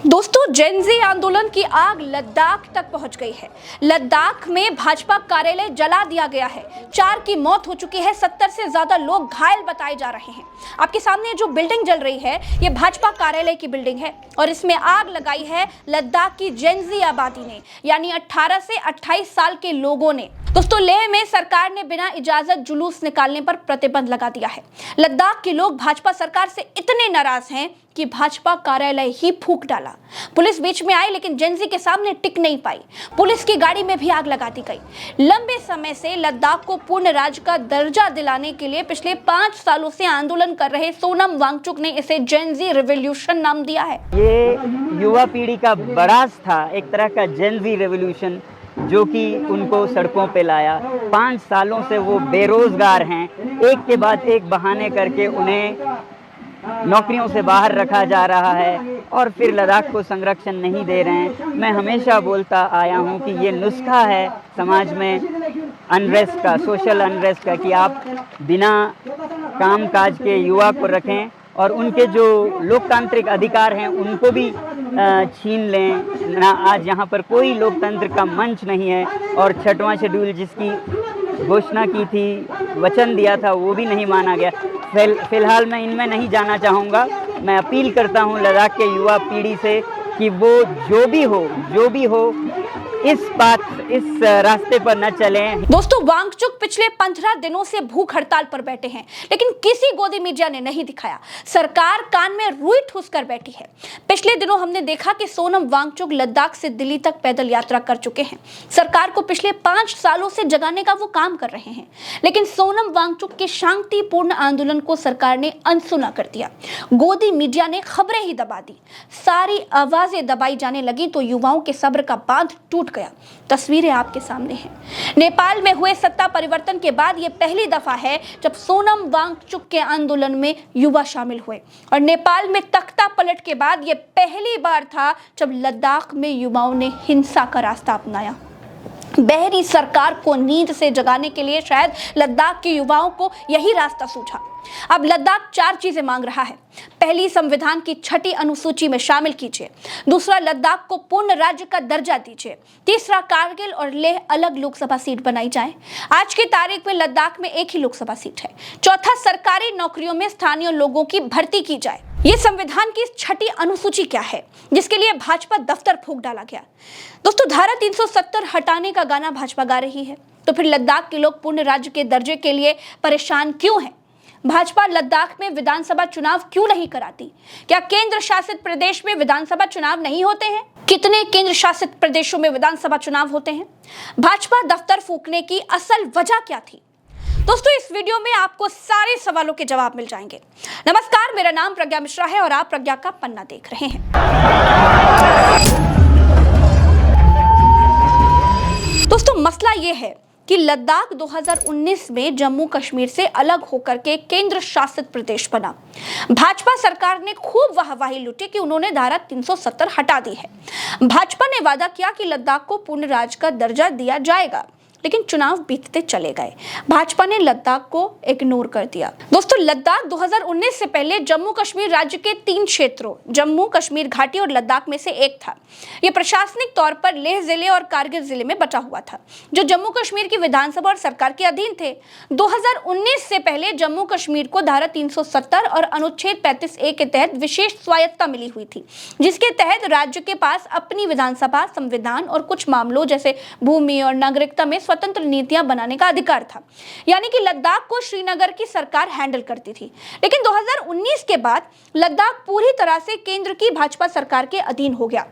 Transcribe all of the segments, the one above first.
दोस्तों, जेनजी आंदोलन की आग लद्दाख तक पहुंच गई है। लद्दाख में भाजपा कार्यालय जला दिया गया है। 4 की मौत हो चुकी है, 70 से ज्यादा लोग घायल बताए जा रहे हैं। आपके सामने जो बिल्डिंग जल रही है, ये भाजपा कार्यालय की बिल्डिंग है और इसमें आग लगाई है लद्दाख की जेनजी आबादी ने, यानी 18 से 28 साल के लोगों ने। दोस्तों, लेह में सरकार ने बिना इजाजत जुलूस निकालने पर प्रतिबंध लगा दिया है। लद्दाख के लोग भाजपा सरकार से इतने नाराज हैं कि भाजपा कार्यालय ही फूंक डाला। पुलिस बीच में आई, लेकिन जेनजी के सामने टिक नहीं पाई। पुलिस की गाड़ी में भी आग लगा दी गई। लंबे समय से लद्दाख को पूर्ण राज्य का दर्जा दिलाने के लिए पिछले 5 सालों से आंदोलन कर रहे सोनम वांगचुक ने इसे जेनजी रेवोल्यूशन नाम दिया है। ये युवा पीढ़ी का बरास था, एक तरह का जेनजी रेवोल्यूशन, जो कि उनको सड़कों पे लाया। 5 सालों से वो बेरोजगार हैं। एक के बाद एक बहाने करके उन्हें नौकरियों से बाहर रखा जा रहा है और फिर लद्दाख को संरक्षण नहीं दे रहे हैं। मैं हमेशा बोलता आया हूं कि ये नुस्खा है समाज में अनरेस्ट का, सोशल अनरेस्ट का, कि आप बिना काम काज के युवा को रखें और उनके जो लोकतांत्रिक अधिकार हैं उनको भी छीन लें ना। आज यहाँ पर कोई लोकतंत्र का मंच नहीं है और 6वां शेड्यूल जिसकी घोषणा की थी, वचन दिया था, वो भी नहीं माना गया। फिलहाल मैं इनमें नहीं जाना चाहूँगा। मैं अपील करता हूँ लद्दाख के युवा पीढ़ी से कि वो जो भी हो इस रास्ते पर न चलें। दोस्तों, वांगचुक पिछले 15 दिनों से भूख हड़ताल पर बैठे हैं, लेकिन किसी गोदी मीडिया ने नहीं दिखाया। सरकार कान में रुई ठूस कर बैठी है। पिछले दिनों हमने देखा कि सोनम वांगचुक लद्दाख से दिल्ली तक पैदल यात्रा कर चुके हैं। सरकार को पिछले 5 सालों से जगाने का वो काम कर रहे हैं, लेकिन सोनम वांगचुक के शांतिपूर्ण आंदोलन को सरकार ने अनसुना कर दिया। गोदी मीडिया ने खबरें ही दबा दी, सारी आवाजें दबाई जाने लगी तो युवाओं के सब्र का बांध टूट गया। तस्वीरें आपके सामने हैं। नेपाल में हुए सत्ता परिवर्तन के बाद यह पहली दफा है जब सोनम वांगचुक के आंदोलन में युवा शामिल हुए, और नेपाल में तख्ता पलट के बाद यह पहली बार था जब लद्दाख में युवाओं ने हिंसा का रास्ता अपनाया। बहरी सरकार को नींद से जगाने के लिए शायद लद्दाख के युवाओं को यही रास्ता सूझा। अब लद्दाख 4 चीजें मांग रहा है। पहली, संविधान की 6ठी अनुसूची में शामिल कीजिए। दूसरा, लद्दाख को पूर्ण राज्य का दर्जा दीजिए। तीसरा, कारगिल और लेह अलग लोकसभा सीट बनाई जाए। आज की तारीख में लद्दाख में एक ही लोकसभा सीट है। चौथा, सरकारी नौकरियों में स्थानीय लोगों की भर्ती की जाए। ये संविधान की 6ठी अनुसूची क्या है जिसके लिए भाजपा दफ्तर फूंक डाला गया? दोस्तों, धारा 370 हटाने का गाना भाजपा गा रही है, तो फिर लद्दाख के लोग पूर्ण राज्य के दर्जे के लिए परेशान क्यों हैं? भाजपा लद्दाख में विधानसभा चुनाव क्यों नहीं कराती? क्या केंद्र शासित प्रदेश में विधानसभा चुनाव नहीं होते हैं? कितने केंद्र शासित प्रदेशों में विधानसभा चुनाव होते हैं? भाजपा दफ्तर फूंकने की असल वजह क्या थी? दोस्तों, इस वीडियो में आपको सारे सवालों के जवाब मिल जाएंगे। नमस्कार, मेरा नाम प्रज्ञा मिश्रा है और आप प्रज्ञा का पन्ना देख रहे हैं। दोस्तों, मसला यह है कि लद्दाख 2019 में जम्मू कश्मीर से अलग होकर के केंद्र शासित प्रदेश बना। भाजपा सरकार ने खूब वाहवाही लूटी कि उन्होंने धारा 370 हटा दी है। भाजपा ने वादा किया कि लद्दाख को पूर्ण राज्य का दर्जा दिया जाएगा, लेकिन चुनाव बीतते चले गए। भाजपा ने लद्दाख को इग्नोर कर दिया। दोस्तों, लद्दाख 2019 से पहले जम्मू कश्मीर राज्य के 3 क्षेत्रों, जम्मू कश्मीर घाटी और लद्दाख में से एक था। यह प्रशासनिक तौर पर लेह जिले और कारगिल जिले में बटा हुआ था, जो जम्मू कश्मीर की विधानसभा और सरकार के अधीन थे। 2019 से पहले जम्मू कश्मीर को धारा 370 और अनुच्छेद 35A के तहत विशेष स्वायत्तता मिली हुई थी, जिसके तहत राज्य के पास अपनी विधानसभा, संविधान और कुछ मामलों जैसे भूमि और नागरिकता में स्वतंत्र नीतियां बनाने का अधिकार था। यानी कि लद्दाख को श्रीनगर की सरकार हैंडल करती थी। लेकिन 2019 के बाद लद्दाख पूरी तरह से केंद्र की भाजपा सरकार के अधीन हो गया।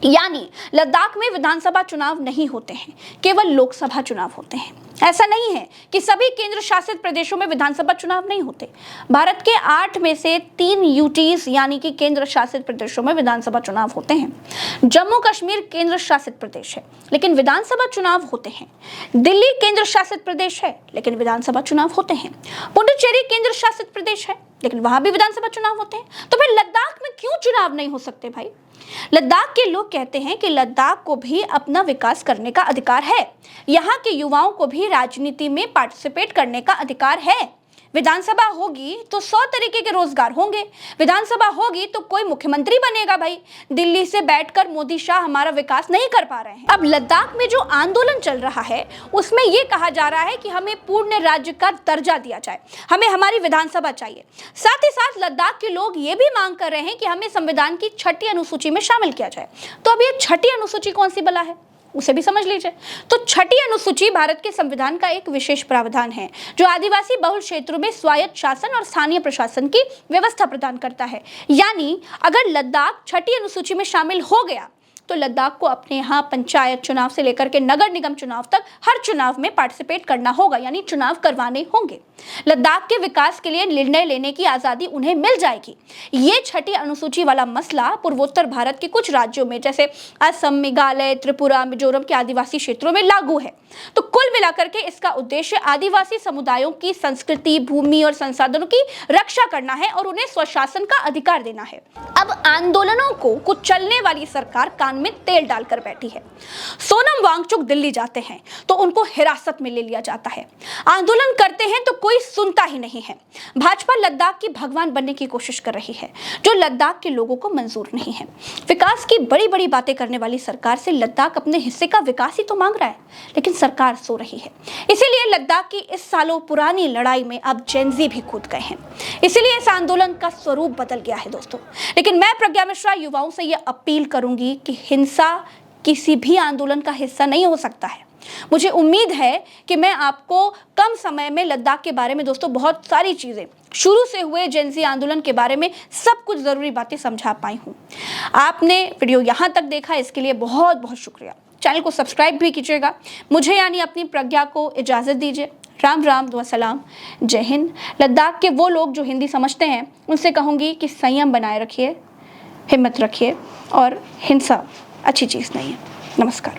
यानी लद्दाख में विधानसभा चुनाव नहीं होते हैं, केवल लोकसभा चुनाव होते हैं। ऐसा नहीं है कि सभी केंद्र शासित प्रदेशों में विधानसभा चुनाव नहीं होते। भारत के 8 में से 3 यूटीज यानी कि केंद्र शासित प्रदेशों में विधानसभा चुनाव होते हैं। जम्मू कश्मीर केंद्र शासित प्रदेश है, लेकिन विधानसभा चुनाव होते हैं। दिल्ली केंद्र शासित प्रदेश है, लेकिन विधानसभा चुनाव होते हैं। पुडुचेरी केंद्र शासित प्रदेश है, लेकिन वहां भी विधानसभा चुनाव होते हैं। तो फिर लद्दाख में क्यों चुनाव नहीं हो सकते भाई? लद्दाख के लोग कहते हैं कि लद्दाख को भी अपना विकास करने का अधिकार है। यहाँ के युवाओं को भी राजनीति में पार्टिसिपेट करने का अधिकार है। विधानसभा होगी तो 100 तरीके के रोजगार होंगे, विधानसभा होगी तो कोई मुख्यमंत्री बनेगा भाई। दिल्ली से बैठकर मोदी शाह हमारा विकास नहीं कर पा रहे हैं। अब लद्दाख में जो आंदोलन चल रहा है उसमें यह कहा जा रहा है कि हमें पूर्ण राज्य का दर्जा दिया जाए, हमें हमारी विधानसभा चाहिए। साथ ही साथ लद्दाख के लोग ये भी मांग कर रहे हैं कि हमें संविधान की 6ठी अनुसूची में शामिल किया जाए। तो अब ये 6ठी अनुसूची कौन सी बला है उसे भी समझ लीजिए। तो 6ठी अनुसूची भारत के संविधान का एक विशेष प्रावधान है जो आदिवासी बहुल क्षेत्रों में स्वायत्त शासन और स्थानीय प्रशासन की व्यवस्था प्रदान करता है। यानी अगर लद्दाख 6ठी अनुसूची में शामिल हो गया तो लद्दाख को अपने यहाँ पंचायत चुनाव से लेकर के नगर निगम चुनाव तक हर चुनाव में पार्टिसिपेट करना होगा, यानी चुनाव करवाने होंगे। लद्दाख के विकास के लिए निर्णय लेने की आज़ादी उन्हें मिल जाएगी। ये 6ठी अनुसूची वाला मसला पूर्वोत्तर भारत के कुछ राज्यों में जैसे असम, मेघालय, त्रिपुरा, मिजोरम के आदिवासी क्षेत्रों में लागू है। तो कुल मिलाकर के इसका उद्देश्य आदिवासी समुदायों की संस्कृति, भूमि और संसाधनों की रक्षा करना है और उन्हें स्वशासन का अधिकार देना है। अब आंदोलनों को कुचलने वाली सरकार कान में तेल डालकर बैठी है। सोनम वांगचुक दिल्ली जाते हैं तो उनको हिरासत में ले लिया जाता है, आंदोलन करते हैं तो कोई सुनता ही नहीं है। भाजपा लद्दाख की भगवान बनने की कोशिश कर रही है जो लद्दाख के लोगों को मंजूर नहीं है। विकास की बड़ी बड़ी बातें करने वाली सरकार से लद्दाख अपने हिस्से का विकास ही तो मांग रहा है, लेकिन सरकार सो रही है। इसीलिए लद्दाख की इस सालों पुरानी लड़ाई में अब जेनजी भी कूद गए हैं। इसीलिए इस आंदोलन का स्वरूप बदल गया है दोस्तों। लेकिन मैं प्रज्ञा मिश्रा युवाओं से यह अपील करूंगी कि हिंसा किसी भी आंदोलन का हिस्सा नहीं हो सकता है। मुझे उम्मीद है कि मैं आपको कम समय में लद्दाख के बारे में दोस्तों बहुत सारी चीजें, शुरू से हुए जेनजी आंदोलन के बारे में सब कुछ जरूरी बातें समझा पाई हूँ। आपने वीडियो यहाँ तक देखा, इसके लिए बहुत बहुत शुक्रिया। चैनल को सब्सक्राइब भी कीजिएगा। मुझे यानी अपनी प्रज्ञा को इजाज़त दीजिए। राम राम, दुआ सलाम, जय हिंद। लद्दाख के वो लोग जो हिंदी समझते हैं उनसे कहूँगी कि संयम बनाए रखिए, हिम्मत रखिए और हिंसा अच्छी चीज़ नहीं है। नमस्कार।